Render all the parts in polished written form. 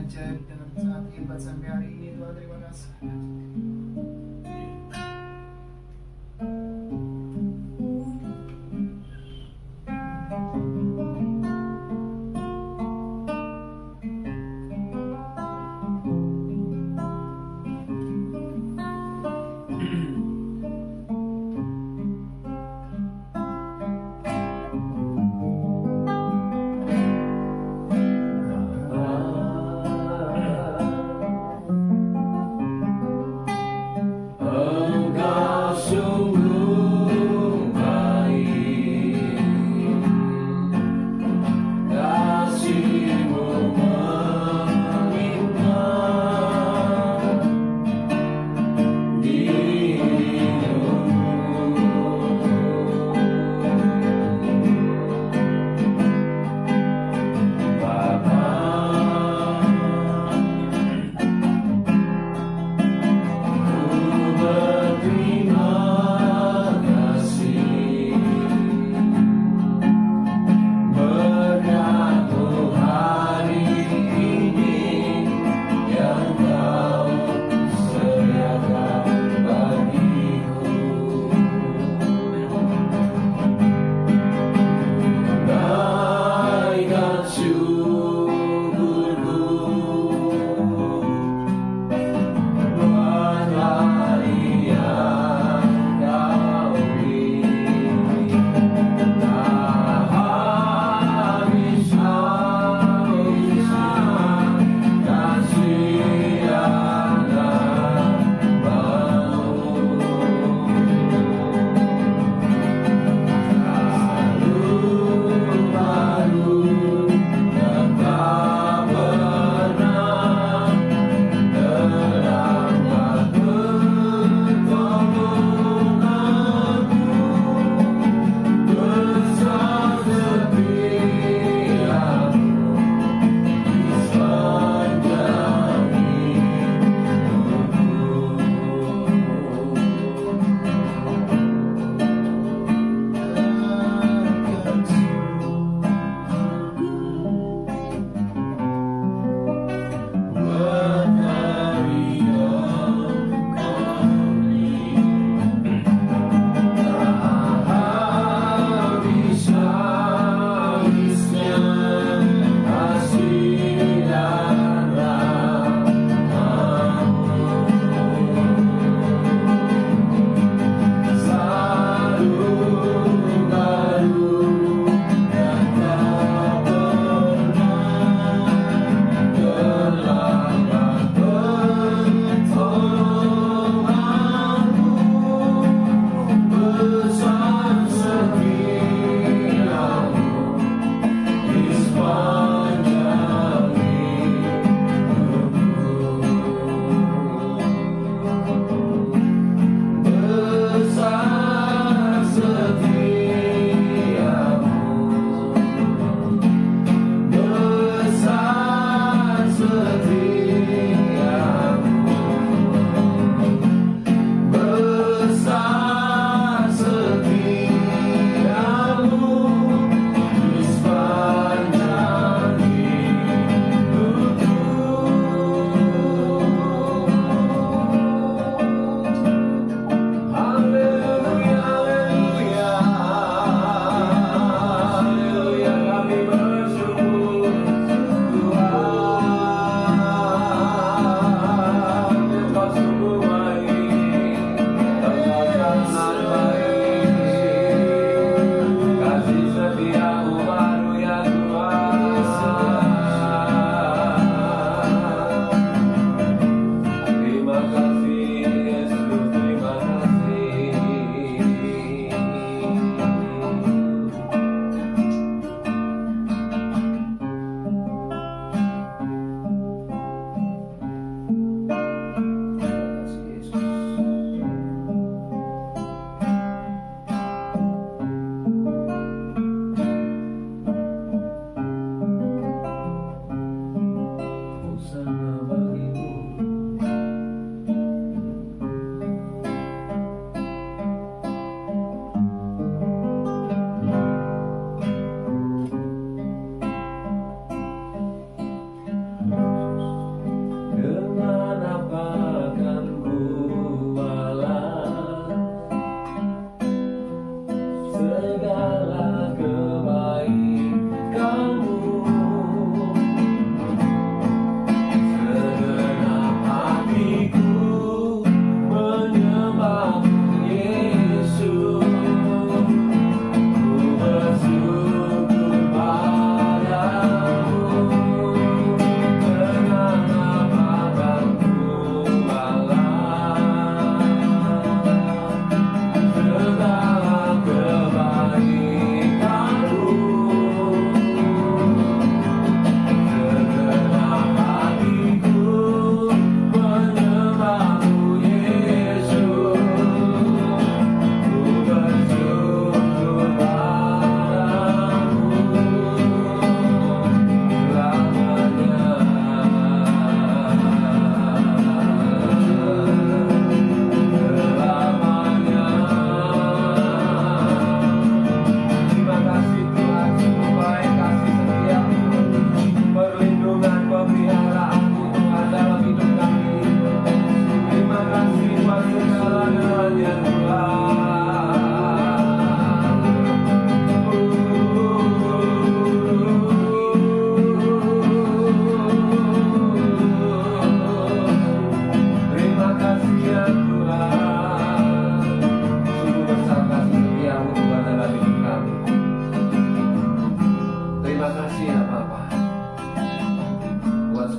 ajaib dalam saat hebat sampai hari ini. Tuhan, terima kasih.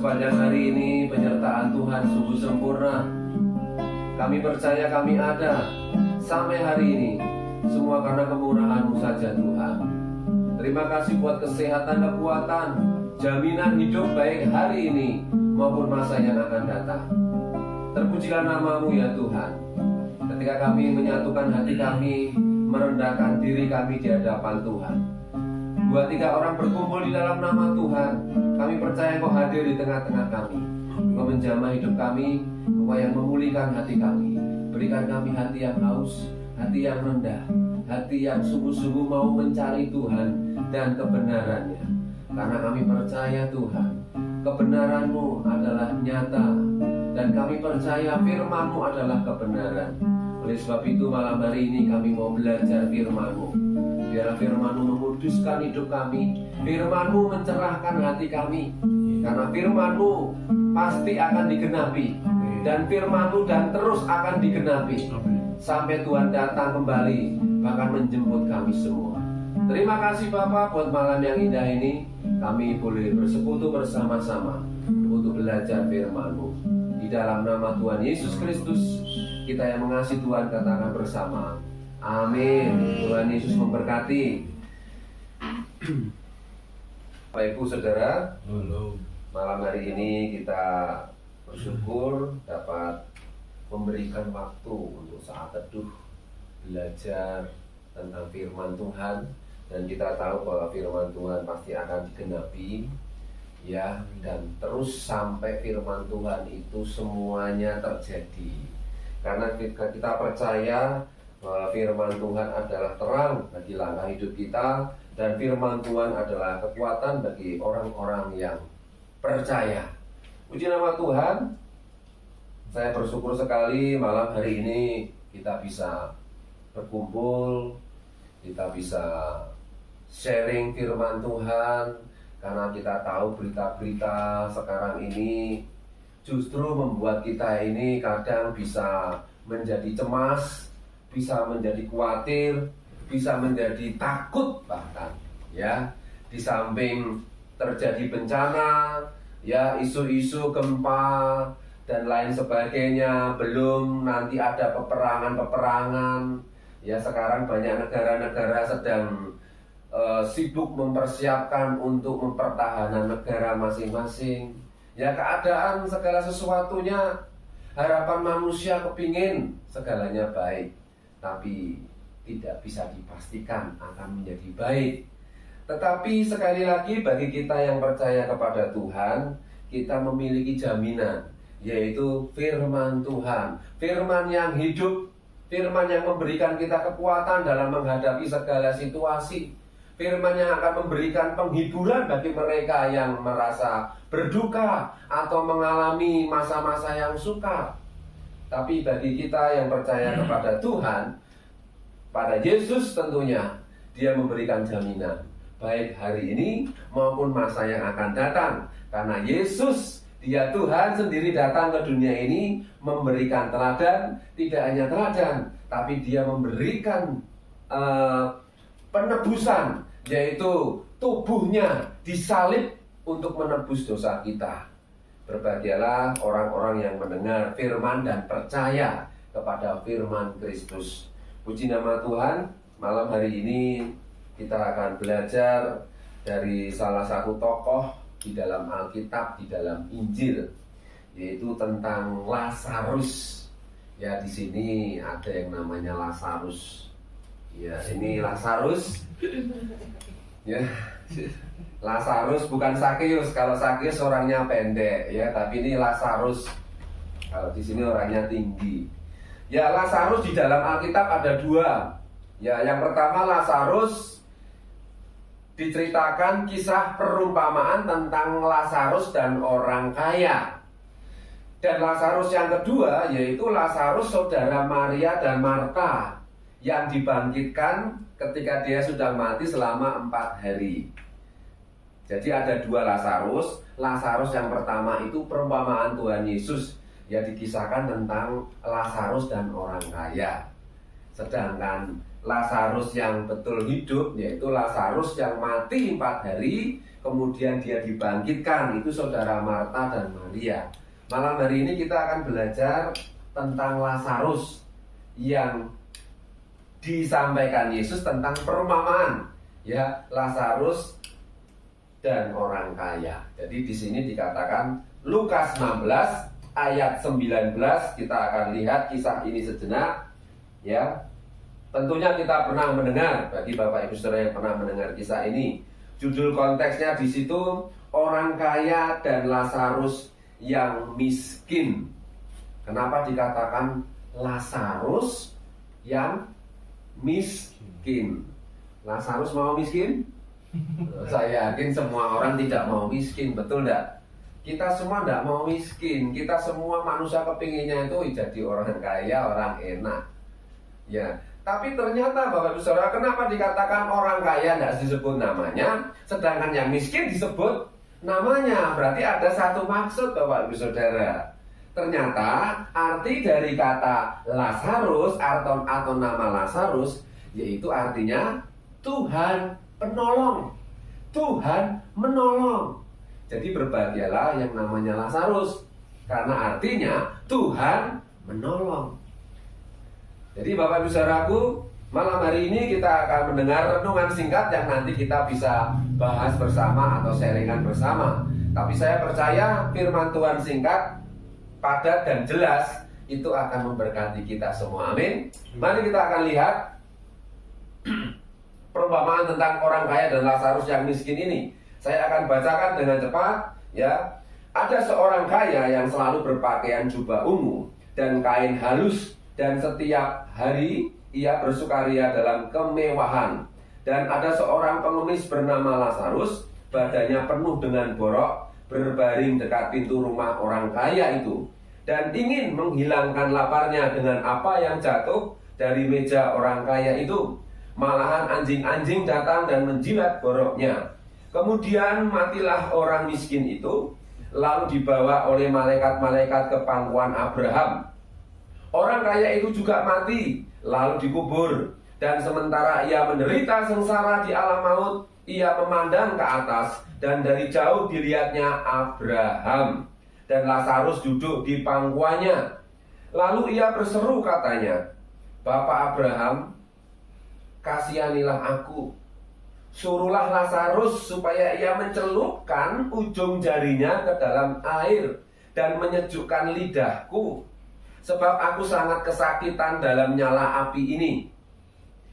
sepanjang hari ini penyertaan Tuhan sungguh sempurna. Kami percaya kami ada sampai hari ini semua karena kemurahan-Mu saja Tuhan. Terima kasih buat kesehatan, kekuatan, jaminan hidup baik hari ini maupun masa yang akan datang. Terpujilah nama-Mu ya Tuhan. Ketika kami menyatukan hati kami, merendahkan diri kami di hadapan Tuhan, 2-3 orang berkumpul di dalam nama Tuhan, kami percaya Engkau hadir di tengah-tengah kami. Engkau menjamah hidup kami, Engkau yang memulihkan hati kami. Berikan kami hati yang haus, hati yang rendah, hati yang sungguh-sungguh mau mencari Tuhan dan kebenarannya. Karena kami percaya Tuhan, kebenaran-Mu adalah nyata, dan kami percaya firman-Mu adalah kebenaran. Oleh sebab itu malam hari ini kami mau belajar firman-Mu. Biarlah firman-Mu menguduskan hidup kami, firman-Mu mencerahkan hati kami. Karena firman-Mu pasti akan digenapi, dan firman-Mu dan terus akan digenapi sampai Tuhan datang kembali, bahkan menjemput kami semua. Terima kasih Bapak buat malam yang indah ini. Kami boleh bersekutu bersama-sama untuk belajar firman-Mu. Di dalam nama Tuhan Yesus Kristus, kita yang mengasihi Tuhan katakan bersama, amin. Tuhan Yesus memberkati. Bapak Ibu Saudara, malam hari ini kita bersyukur dapat memberikan waktu untuk saat teduh, belajar tentang firman Tuhan. Dan kita tahu bahwa firman Tuhan pasti akan digenapi, ya, dan terus sampai firman Tuhan itu semuanya terjadi. Karena kita percaya bahwa firman Tuhan adalah terang bagi langkah hidup kita, dan firman Tuhan adalah kekuatan bagi orang-orang yang percaya. Puji nama Tuhan. Saya bersyukur sekali malam hari ini kita bisa berkumpul, kita bisa sharing firman Tuhan. Karena kita tahu berita-berita sekarang ini justru membuat kita ini kadang bisa menjadi cemas, bisa menjadi khawatir, bisa menjadi takut bahkan, ya. Di samping terjadi bencana, ya, isu-isu gempa dan lain sebagainya, belum nanti ada peperangan-peperangan. Ya, sekarang banyak negara-negara sedang sibuk mempersiapkan untuk mempertahankan negara masing-masing. Ya, keadaan segala sesuatunya, harapan manusia kepingin segalanya baik, tapi tidak bisa dipastikan akan menjadi baik. Tetapi sekali lagi bagi kita yang percaya kepada Tuhan, kita memiliki jaminan, yaitu firman Tuhan. Firman yang hidup, firman yang memberikan kita kekuatan dalam menghadapi segala situasi. Firman yang akan memberikan penghiburan bagi mereka yang merasa berduka atau mengalami masa-masa yang sukar. Tapi bagi kita yang percaya kepada Tuhan, pada Yesus tentunya, Dia memberikan jaminan baik hari ini maupun masa yang akan datang. Karena Yesus, Dia Tuhan sendiri datang ke dunia ini memberikan teladan. Tidak hanya teladan, tapi Dia memberikan penebusan, yaitu tubuhnya disalib untuk menebus dosa kita. Berbahagialah orang-orang yang mendengar firman dan percaya kepada firman Kristus. Puji nama Tuhan. Malam hari ini kita akan belajar dari salah satu tokoh di dalam Alkitab, di dalam Injil, yaitu tentang Lazarus. Ya, di sini ada yang namanya Lazarus. Ya, ini Lazarus. Ya, Lazarus bukan Sakeus. Kalau Sakeus orangnya pendek, ya, tapi ini Lazarus. Kalau di sini orangnya tinggi. Ya, Lazarus di dalam Alkitab ada dua. Ya, yang pertama Lazarus diceritakan kisah perumpamaan tentang Lazarus dan orang kaya. Dan Lazarus yang kedua yaitu Lazarus saudara Maria dan Marta yang dibangkitkan ketika dia sudah mati selama 4 hari. Jadi ada dua Lazarus. Lazarus yang pertama itu perumpamaan Tuhan Yesus, ya, dikisahkan tentang Lazarus dan orang kaya. Sedangkan Lazarus yang betul hidup, yaitu Lazarus yang mati 4 hari, kemudian dia dibangkitkan, itu saudara Marta dan Maria. Malam hari ini kita akan belajar tentang Lazarus yang disampaikan Yesus tentang perumpamaan, ya, Lazarus dan orang kaya. Jadi di sini dikatakan Lukas 16 ayat 19, kita akan lihat kisah ini sejenak, ya. Tentunya kita pernah mendengar, bagi Bapak Ibu Saudara yang pernah mendengar kisah ini. Judul konteksnya di situ orang kaya dan Lazarus yang miskin. Kenapa dikatakan Lazarus yang miskin? Lazarus mau miskin? Saya yakin semua orang tidak mau miskin, betul enggak? Kita semua tidak mau miskin. Kita semua manusia kepinginnya itu jadi orang kaya, orang enak, ya. Tapi ternyata Bapak Ibu Saudara, kenapa dikatakan orang kaya tidak disebut namanya, sedangkan yang miskin disebut namanya? Berarti ada satu maksud Bapak Ibu Saudara. Ternyata arti dari kata Lazarus atau nama Lazarus, yaitu artinya Tuhan penolong. Tuhan menolong. Jadi berbahagialah yang namanya Lazarus, karena artinya Tuhan menolong. Jadi Bapak Ibu Saudaraku, malam hari ini kita akan mendengar renungan singkat yang nanti kita bisa bahas bersama atau sharingan bersama. Tapi saya percaya firman Tuhan singkat, padat dan jelas, itu akan memberkati kita semua. Amin. Mari kita akan lihat perumpamaan tentang orang kaya dan Lazarus yang miskin ini. Saya akan bacakan dengan cepat, ya. Ada seorang kaya yang selalu berpakaian jubah ungu dan kain halus, dan setiap hari ia bersukaria dalam kemewahan. Dan ada seorang pengemis bernama Lazarus, badannya penuh dengan borok, berbaring dekat pintu rumah orang kaya itu, dan ingin menghilangkan laparnya dengan apa yang jatuh dari meja orang kaya itu. Malahan anjing-anjing datang dan menjilat boroknya. Kemudian matilah orang miskin itu, lalu dibawa oleh malaikat-malaikat ke pangkuan Abraham. Orang kaya itu juga mati, lalu dikubur. Dan sementara ia menderita sengsara di alam maut, ia memandang ke atas, dan dari jauh dilihatnya Abraham. Dan Lazarus duduk di pangkuannya. Lalu ia berseru katanya, "Bapak Abraham, kasihanilah aku. Suruhlah Lazarus supaya ia mencelupkan ujung jarinya ke dalam air dan menyejukkan lidahku, sebab aku sangat kesakitan dalam nyala api ini."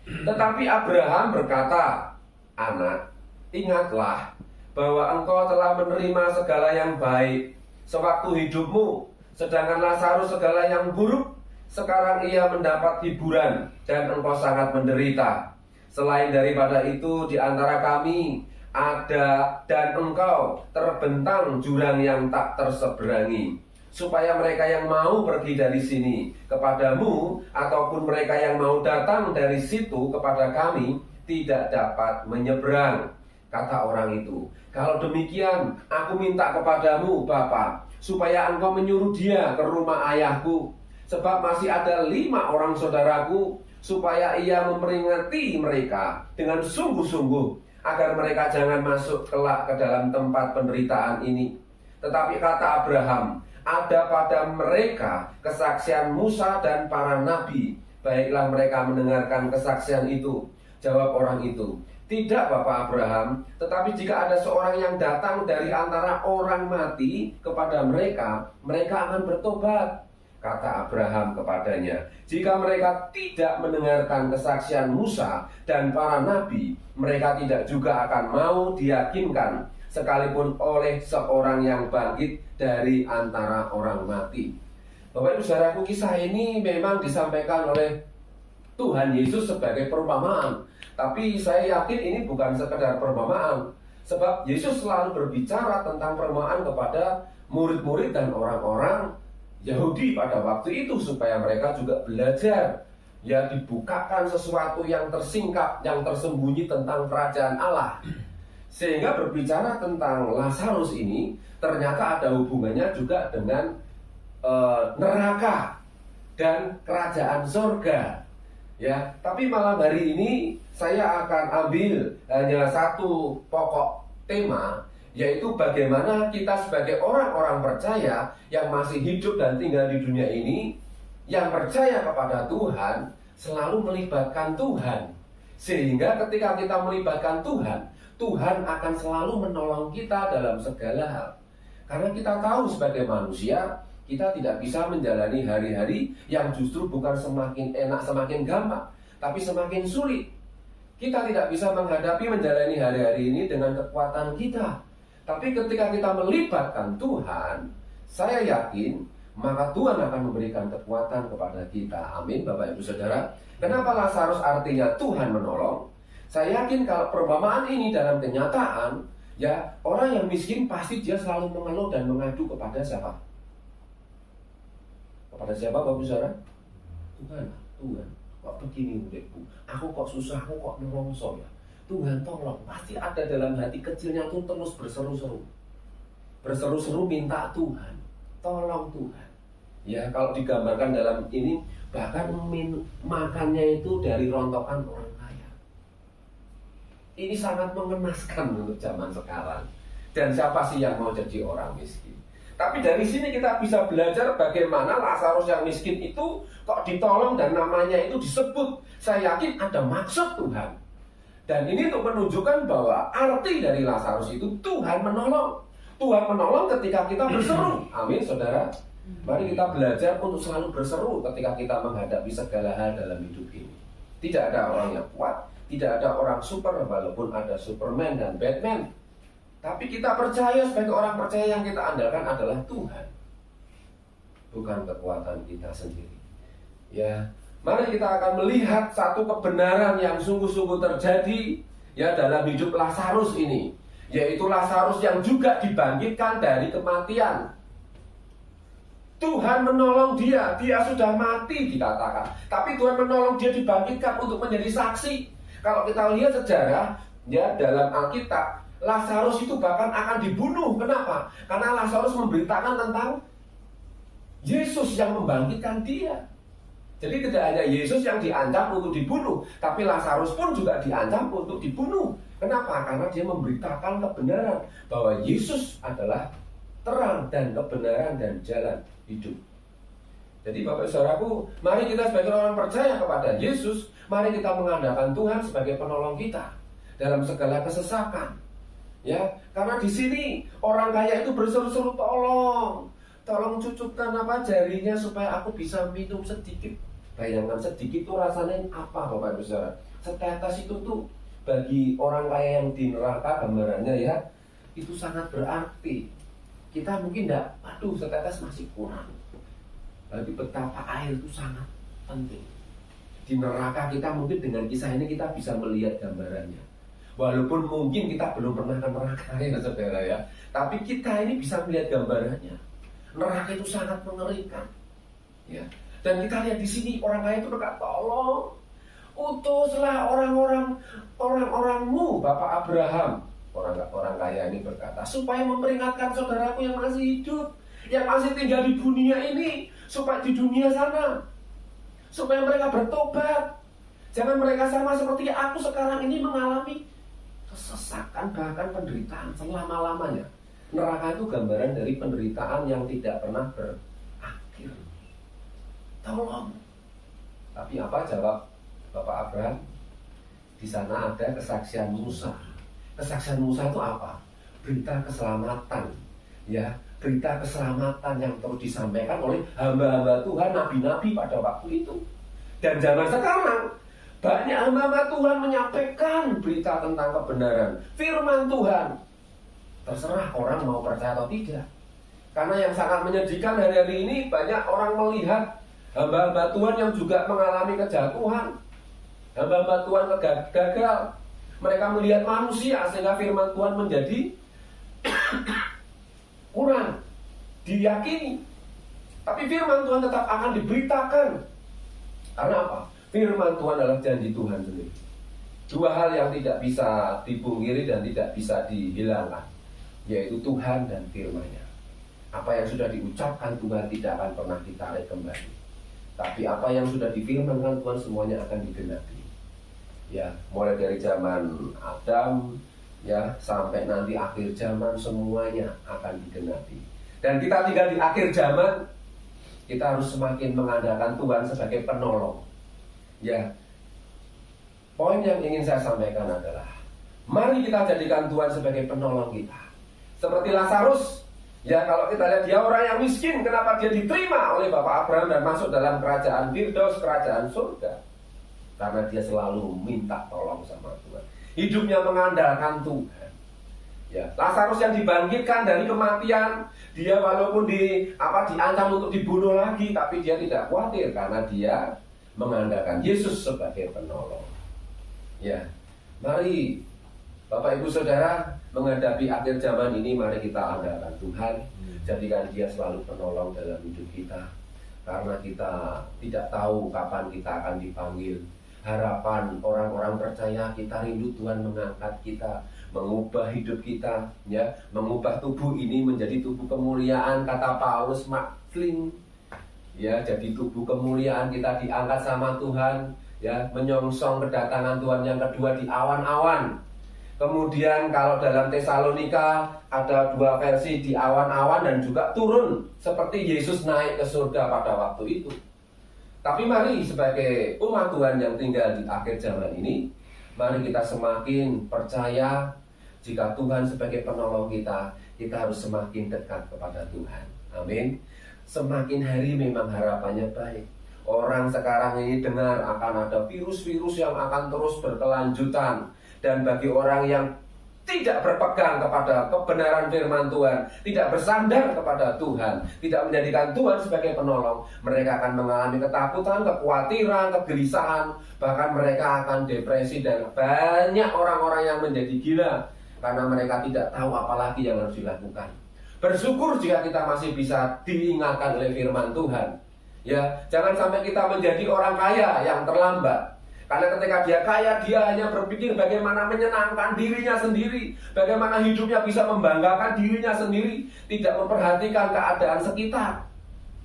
Tetapi Abraham berkata, "Anak, ingatlah bahwa engkau telah menerima segala yang baik sewaktu hidupmu, sedangkan Lazarus segala yang buruk. Sekarang ia mendapat hiburan dan engkau sangat menderita. Selain daripada itu, di antara kami ada dan engkau terbentang jurang yang tak terseberangi, supaya mereka yang mau pergi dari sini kepadamu, ataupun mereka yang mau datang dari situ kepada kami, tidak dapat menyeberang." Kata orang itu, "Kalau demikian, aku minta kepadamu, Bapa, supaya engkau menyuruh dia ke rumah ayahku, sebab masih ada 5 orang saudaraku, supaya ia memperingati mereka dengan sungguh-sungguh, agar mereka jangan masuk kelak ke dalam tempat penderitaan ini." Tetapi kata Abraham, "Ada pada mereka kesaksian Musa dan para nabi, baiklah mereka mendengarkan kesaksian itu." Jawab orang itu, "Tidak, Bapak Abraham, tetapi jika ada seorang yang datang dari antara orang mati kepada mereka, mereka akan bertobat." Kata Abraham kepadanya, "Jika mereka tidak mendengarkan kesaksian Musa dan para nabi, mereka tidak juga akan mau diyakinkan, sekalipun oleh seorang yang bangkit dari antara orang mati." Bapak Ibu Saudaraku, kisah ini memang disampaikan oleh Tuhan Yesus sebagai perumpamaan. Tapi saya yakin ini bukan sekedar perumpamaan, sebab Yesus selalu berbicara tentang perumpamaan kepada murid-murid dan orang-orang Yahudi pada waktu itu, supaya mereka juga belajar, ya, dibukakan sesuatu yang tersingkap, yang tersembunyi tentang kerajaan Allah. Sehingga berbicara tentang Lazarus ini ternyata ada hubungannya juga dengan neraka dan kerajaan surga. Ya, tapi malam hari ini saya akan ambil hanya satu pokok tema, yaitu bagaimana kita sebagai orang-orang percaya yang masih hidup dan tinggal di dunia ini, yang percaya kepada Tuhan, selalu melibatkan Tuhan. Sehingga ketika kita melibatkan Tuhan, Tuhan akan selalu menolong kita dalam segala hal. Karena kita tahu sebagai manusia, kita tidak bisa menjalani hari-hari yang justru bukan semakin enak, semakin gampang, tapi semakin sulit. Kita tidak bisa menghadapi menjalani hari-hari ini dengan kekuatan kita. Tapi ketika kita melibatkan Tuhan, saya yakin maka Tuhan akan memberikan kekuatan kepada kita. Amin, Bapak Ibu Saudara. Kenapa Lazarus artinya Tuhan menolong? Saya yakin kalau perumpamaan ini dalam kenyataan, ya, orang yang miskin pasti dia selalu mengeluh dan mengadu kepada siapa? Kepada siapa, Bapak Ibu Saudara? Tuhan, Tuhan. Kok begini udekku? Aku kok susah, aku kok nelongso ya? Tuhan tolong. Pasti ada dalam hati kecilnya tuh terus berseru-seru. Berseru-seru minta Tuhan. Tolong Tuhan. Ya, kalau digambarkan dalam ini, bahkan makannya itu dari rontokan orang kaya. Ini sangat mengenaskan untuk zaman sekarang. Dan siapa sih yang mau jadi orang miskin? Tapi dari sini kita bisa belajar bagaimana Lazarus yang miskin itu kok ditolong dan namanya itu disebut. Saya yakin ada maksud Tuhan. Dan ini untuk menunjukkan bahwa arti dari Lazarus itu Tuhan menolong. Tuhan menolong ketika kita berseru. Amin, saudara. Mari kita belajar untuk selalu berseru ketika kita menghadapi segala hal dalam hidup ini. Tidak ada orang yang kuat, tidak ada orang super, walaupun ada Superman dan Batman. Tapi kita percaya, sebagai orang percaya, yang kita andalkan adalah Tuhan, bukan kekuatan kita sendiri. Ya, mari kita akan melihat satu kebenaran yang sungguh-sungguh terjadi ya dalam hidup Lazarus ini, yaitu Lazarus yang juga dibangkitkan dari kematian. Tuhan menolong dia sudah mati dikatakan, tapi Tuhan menolong dia dibangkitkan untuk menjadi saksi. Kalau kita lihat sejarah ya dalam Alkitab, Lazarus itu bahkan akan dibunuh. Kenapa? Karena Lazarus memberitakan tentang Yesus yang membangkitkan dia. Jadi tidak hanya Yesus yang diancam untuk dibunuh, tapi Lazarus pun juga diancam untuk dibunuh. Kenapa? Karena dia memberitakan kebenaran bahwa Yesus adalah terang dan kebenaran dan jalan hidup. Jadi Bapak Saudaraku, mari kita sebagai orang percaya kepada Yesus, mari kita mengandalkan Tuhan sebagai penolong kita dalam segala kesesakan. Ya, karena di sini orang kaya itu berseru-seru, tolong cucukkan jarinya supaya aku bisa minum sedikit. Bayangkan sedikit itu rasanya apa, Bapak Ibu Saudara? Setetes itu tuh bagi orang kaya yang di neraka, gambarannya ya, itu sangat berarti. Kita mungkin enggak, setetes masih kurang. Bagi betapa air itu sangat penting. Di neraka kita mungkin dengan kisah ini kita bisa melihat gambarannya. Walaupun mungkin kita belum pernah ke neraka ya saudara ya, tapi kita ini bisa melihat gambarannya. Neraka itu sangat mengerikan. Ya. Dan kita lihat di sini orang kaya itu berkata, tolong utuslah orang-orangmu Bapak Abraham. Orang kaya ini berkata, supaya memperingatkan saudaraku yang masih hidup, yang masih tinggal di dunia ini, supaya di dunia sana, supaya mereka bertobat. Jangan mereka sama seperti aku sekarang ini mengalami kesesakan, bahkan penderitaan selama-lamanya. Neraka itu gambaran dari penderitaan yang tidak pernah berakhir. Tolong. Tapi apa jawab Bapak Abraham? Di sana ada kesaksian Musa. Kesaksian Musa itu apa? Berita keselamatan. Ya, berita keselamatan yang terus disampaikan oleh hamba-hamba Tuhan, nabi-nabi pada waktu itu. Dan zaman sekarang banyak hamba Tuhan menyampaikan berita tentang kebenaran, firman Tuhan. Terserah orang mau percaya atau tidak. Karena yang sangat menyedihkan hari-hari ini, banyak orang melihat hamba-hamba Tuhan yang juga mengalami kejatuhan. Hamba-hamba Tuhan gagal. Mereka melihat manusia sehingga firman Tuhan menjadi kurang diyakini. Tapi firman Tuhan tetap akan diberitakan. Karena apa? Firman Tuhan adalah janji Tuhan sendiri. Dua hal yang tidak bisa dipungkiri dan tidak bisa dihilangkan, yaitu Tuhan dan firman-Nya. Apa yang sudah diucapkan Tuhan tidak akan pernah ditarik kembali. Tapi apa yang sudah difirmankan Tuhan semuanya akan digenapi. Ya, mulai dari zaman Adam ya sampai nanti akhir zaman semuanya akan digenapi. Dan kita tinggal di akhir zaman, kita harus semakin mengandalkan Tuhan sebagai penolong. Ya. Poin yang ingin saya sampaikan adalah mari kita jadikan Tuhan sebagai penolong kita. Seperti Lazarus, ya kalau kita lihat dia orang yang miskin, kenapa dia diterima oleh Bapak Abraham dan masuk dalam kerajaan Firdaus, kerajaan surga? Karena dia selalu minta tolong sama Tuhan. Hidupnya mengandalkan Tuhan. Ya, Lazarus yang dibangkitkan dari kematian, dia walaupun diancam untuk dibunuh lagi, tapi dia tidak khawatir karena dia mengandalkan Yesus sebagai penolong. Ya, mari Bapak Ibu Saudara menghadapi akhir zaman ini, mari kita andalkan Tuhan, jadikan Dia selalu penolong dalam hidup kita. Karena kita tidak tahu kapan kita akan dipanggil. Harapan orang-orang percaya, kita rindu Tuhan mengangkat kita, mengubah hidup kita, ya, mengubah tubuh ini menjadi tubuh kemuliaan, kata Paulus maksling. Ya, jadi tubuh kemuliaan kita diangkat sama Tuhan, ya, menyongsong kedatangan Tuhan yang kedua di awan-awan. Kemudian kalau dalam Tesalonika ada dua versi, di awan-awan dan juga turun, seperti Yesus naik ke surga pada waktu itu. Tapi mari sebagai umat Tuhan yang tinggal di akhir zaman ini, mari kita semakin percaya jika Tuhan sebagai penolong kita, kita harus semakin dekat kepada Tuhan. Amin. Semakin hari memang harapannya baik. Orang sekarang ini dengar akan ada virus-virus yang akan terus berkelanjutan. Dan bagi orang yang tidak berpegang kepada kebenaran firman Tuhan, tidak bersandar kepada Tuhan, tidak menjadikan Tuhan sebagai penolong, mereka akan mengalami ketakutan, kekhawatiran, kegelisahan, bahkan mereka akan depresi dan banyak orang-orang yang menjadi gila karena mereka tidak tahu apa lagi yang harus dilakukan. Bersyukur jika kita masih bisa diingatkan oleh firman Tuhan. Ya, jangan sampai kita menjadi orang kaya yang terlambat. Karena ketika dia kaya, dia hanya berpikir bagaimana menyenangkan dirinya sendiri, bagaimana hidupnya bisa membanggakan dirinya sendiri, tidak memperhatikan keadaan sekitar,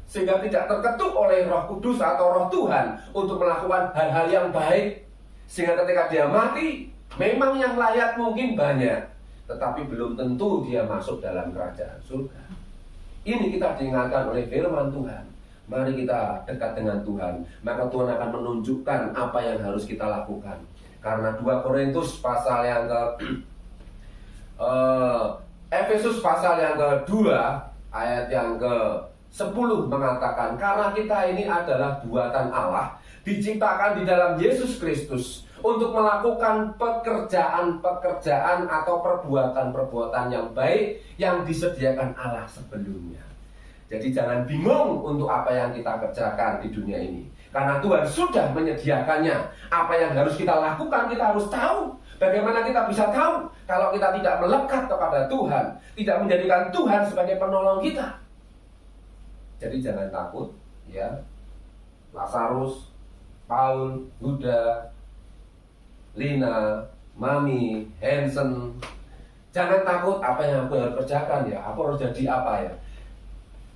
sehingga tidak terketuk oleh Roh Kudus atau Roh Tuhan untuk melakukan hal-hal yang baik. Sehingga ketika dia mati, memang yang layak mungkin banyak, tetapi belum tentu dia masuk dalam kerajaan surga. Ini kita diingatkan oleh firman Tuhan. Mari kita dekat dengan Tuhan, maka Tuhan akan menunjukkan apa yang harus kita lakukan. Karena 2 Korintus pasal yang Efesus pasal yang kedua ayat yang ke-10 mengatakan, karena kita ini adalah buatan Allah, diciptakan di dalam Yesus Kristus untuk melakukan pekerjaan-pekerjaan atau perbuatan-perbuatan yang baik yang disediakan Allah sebelumnya. Jadi jangan bingung untuk apa yang kita kerjakan di dunia ini. Karena Tuhan sudah menyediakannya. Apa yang harus kita lakukan, kita harus tahu. Bagaimana kita bisa tahu kalau kita tidak melekat kepada Tuhan, tidak menjadikan Tuhan sebagai penolong kita. Jadi jangan takut, ya. Lazarus, Paul, Yuda, Lina, Mami, Hansen. Jangan takut apa yang aku harus kerjakan, ya. Aku harus jadi apa, ya.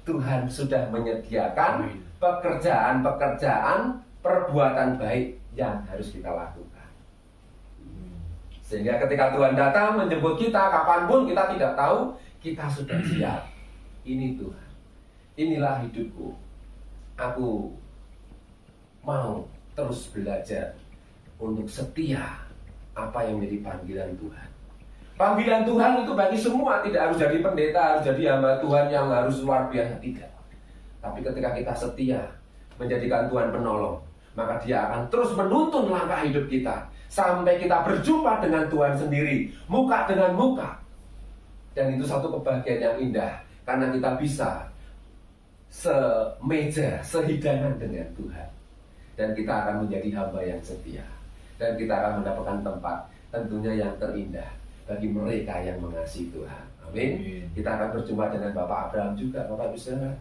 Tuhan sudah menyediakan pekerjaan-pekerjaan, perbuatan baik yang harus kita lakukan. Sehingga ketika Tuhan datang menjemput kita, kapanpun kita tidak tahu, kita sudah siap. Ini Tuhan, inilah hidupku. Aku mau terus belajar untuk setia apa yang menjadi panggilan Tuhan. Panggilan Tuhan itu bagi semua, tidak harus jadi pendeta, harus jadi hamba Tuhan yang harus luar biasa, tidak. Tapi ketika kita setia menjadikan Tuhan penolong, maka Dia akan terus menuntun langkah hidup kita sampai kita berjumpa dengan Tuhan sendiri, muka dengan muka. Dan itu satu kebahagiaan yang indah, karena kita bisa semeja, sehidangan dengan Tuhan. Dan kita akan menjadi hamba yang setia, dan kita akan mendapatkan tempat tentunya yang terindah bagi mereka yang mengasihi Tuhan. Amin. Kita akan berjumpa dengan Bapak Abraham juga, Bapak Ibu Saudara.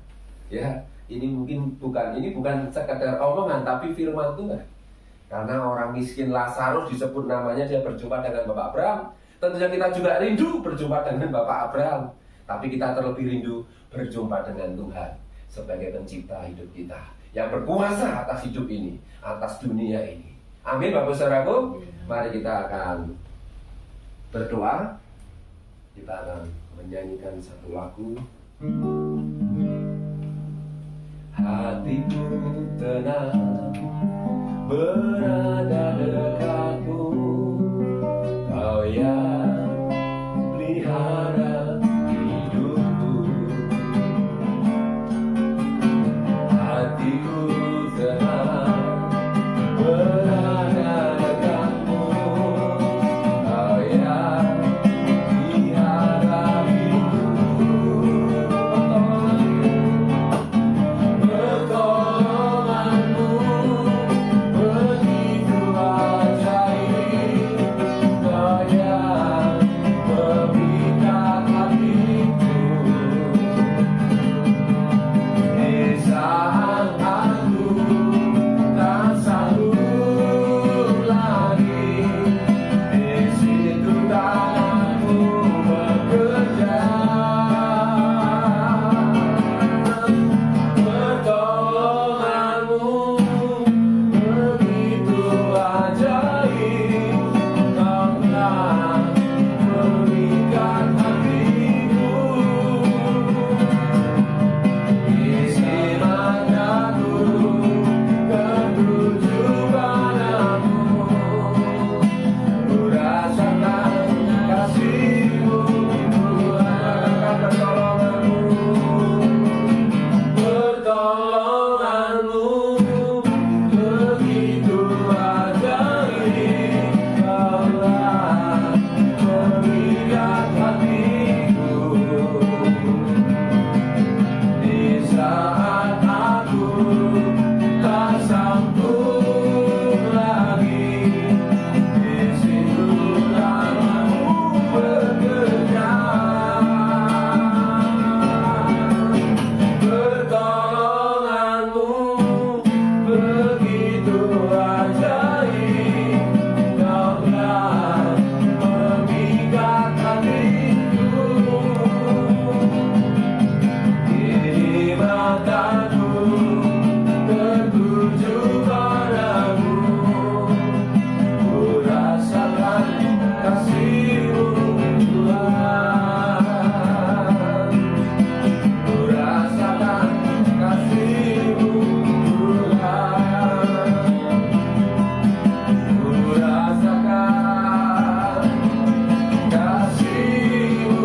Ya, ini bukan sekedar omongan, tapi firman Tuhan. Karena orang miskin Lazarus disebut namanya, dia berjumpa dengan Bapak Abraham. Tentunya kita juga rindu berjumpa dengan Bapak Abraham, tapi kita terlebih rindu berjumpa dengan Tuhan sebagai pencipta hidup kita, yang berkuasa atas hidup ini, atas dunia ini. Amin Bapak Saudaraku. Mari kita akan berdoa. Kita akan menyanyikan satu lagu. Hatiku tenang berada dekatmu, Kau yang pelihara hidupku. Hatiku tenang berada dekatmu, Kau yang pelihara hidupku. Pertolonganmu begitu ajaib, Kau yang memikat hatiku. Di saat aku tak sanggup lagi, di situ tanganmu bekerja. Pertolonganmu begitu ajaib, Kau yang memikat hatiku. Isi mataku tertuju padamu, ku rasakan kasih-Mu, Tuhan, pertolonganmu begitu ajaib, Kau yang memikat hatiku. Di saat aku tak sanggup lagi, di situ tanganmu bekerja. Pertolonganmu begitu ajaib, Kau yang memikat hatiku. Di mataku tertuju padamu, ku rasakan kasih-Mu, Tuhan. Ku rasakan kasih-Mu, Tuhan. Ku rasakan kasih-Mu,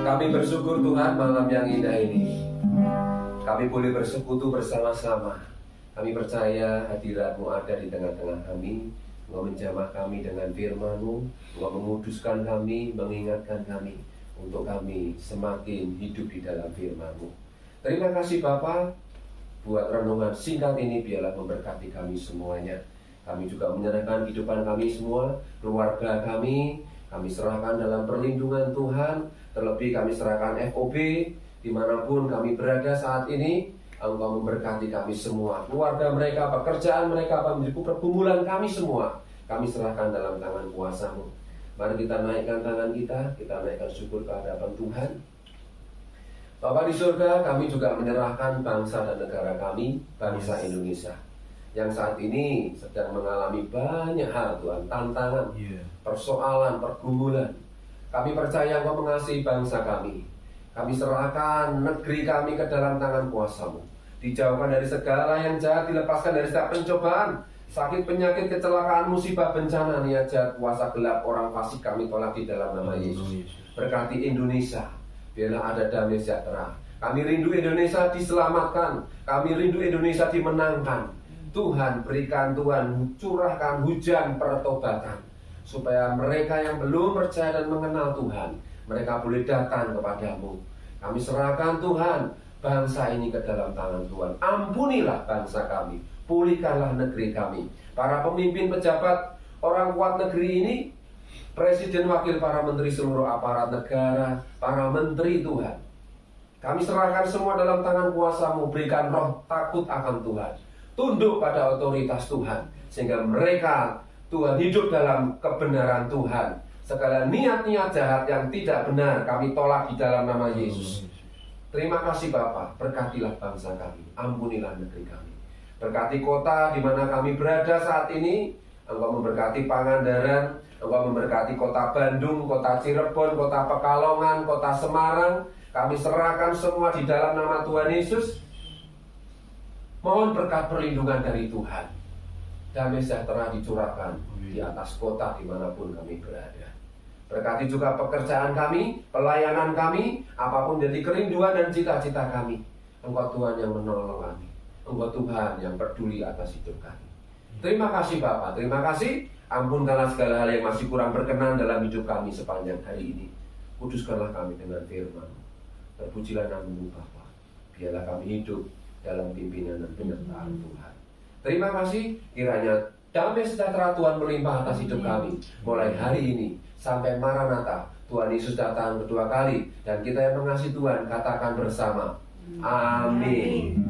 Kami bersyukur Tuhan malam yang indah ini. Kami boleh bersekutu bersama-sama. Kami percaya hadirat-Mu ada di tengah-tengah kami. Engkau menjamah kami dengan firman-Mu. Engkau memuduskan kami, mengingatkan kami, untuk kami semakin hidup di dalam firman-Mu. Terima kasih Bapa, buat renungan singkat ini biarlah memberkati kami semuanya. Kami juga menyerahkan kehidupan kami semua, keluarga kami serahkan dalam perlindungan Tuhan. Terlebih kami serahkan FOB, dimanapun kami berada saat ini. Engkau memberkati kami semua, keluarga mereka, pekerjaan mereka, pergumulan kami semua, kami serahkan dalam tangan kuasa-Mu. Mari kita naikkan tangan kita naikkan syukur ke hadapan Tuhan. Bapa di surga, kami juga menyerahkan bangsa dan negara kami, bangsa Indonesia, yang saat ini sedang mengalami banyak hal Tuhan, tantangan, persoalan, pergumulan. Kami percaya Engkau mengasihi bangsa kami. Kami serahkan negeri kami ke dalam tangan kuasa-Mu. Dijauhkan dari segala yang jahat, dilepaskan dari setiap pencobaan, sakit, penyakit, kecelakaan, musibah, bencana, niat jahat, kuasa gelap, orang fasik kami tolak di dalam nama Yesus. Berkati Indonesia, biarlah ada damai sejahtera. Kami rindu Indonesia diselamatkan, kami rindu Indonesia dimenangkan. Tuhan berikan, Tuhan curahkan hujan pertobatan, supaya mereka yang belum percaya dan mengenal Tuhan, mereka boleh datang kepadamu. Kami serahkan Tuhan bangsa ini ke dalam tangan Tuhan. Ampunilah bangsa kami, pulihkanlah negeri kami. Para pemimpin, pejabat, orang kuat negeri ini, presiden, wakil, para menteri, seluruh aparat negara, para menteri Tuhan, kami serahkan semua dalam tangan kuasa-Mu. Berikan roh takut akan Tuhan, tunduk pada otoritas Tuhan, sehingga mereka Tuhan hidup dalam kebenaran Tuhan, Segala niat-niat jahat yang tidak benar kami tolak di dalam nama Yesus. Terima kasih Bapa, berkatilah bangsa kami, ampunilah negeri kami. Berkati kota di mana kami berada saat ini. Engkau memberkati Pangandaran, Engkau memberkati kota Bandung, kota Cirebon, kota Pekalongan, kota Semarang. Kami serahkan semua di dalam nama Tuhan Yesus. Mohon berkat perlindungan dari Tuhan. Damai sejahtera dicurahkan di atas kota dimanapun kami berada. Berkati juga pekerjaan kami, pelayanan kami, apapun jadi kerinduan dan cita-cita kami. Engkau Tuhan yang menolong kami. Engkau Tuhan yang peduli atas hidup kami. Terima kasih Bapa, terima kasih. Ampunkanlah segala hal yang masih kurang berkenan dalam hidup kami sepanjang hari ini. Kuduskanlah kami dengan firman. Terpujilah nama-Mu Bapa. Biarlah kami hidup dalam pimpinan dan penyertaan Tuhan. Terima kasih, kiranya damai sejahtera Tuhan melimpah atas hidup kami mulai hari ini sampai Maranatha. Tuhan Yesus datang kedua kali dan kita yang mengasihi Tuhan katakan bersama, amin.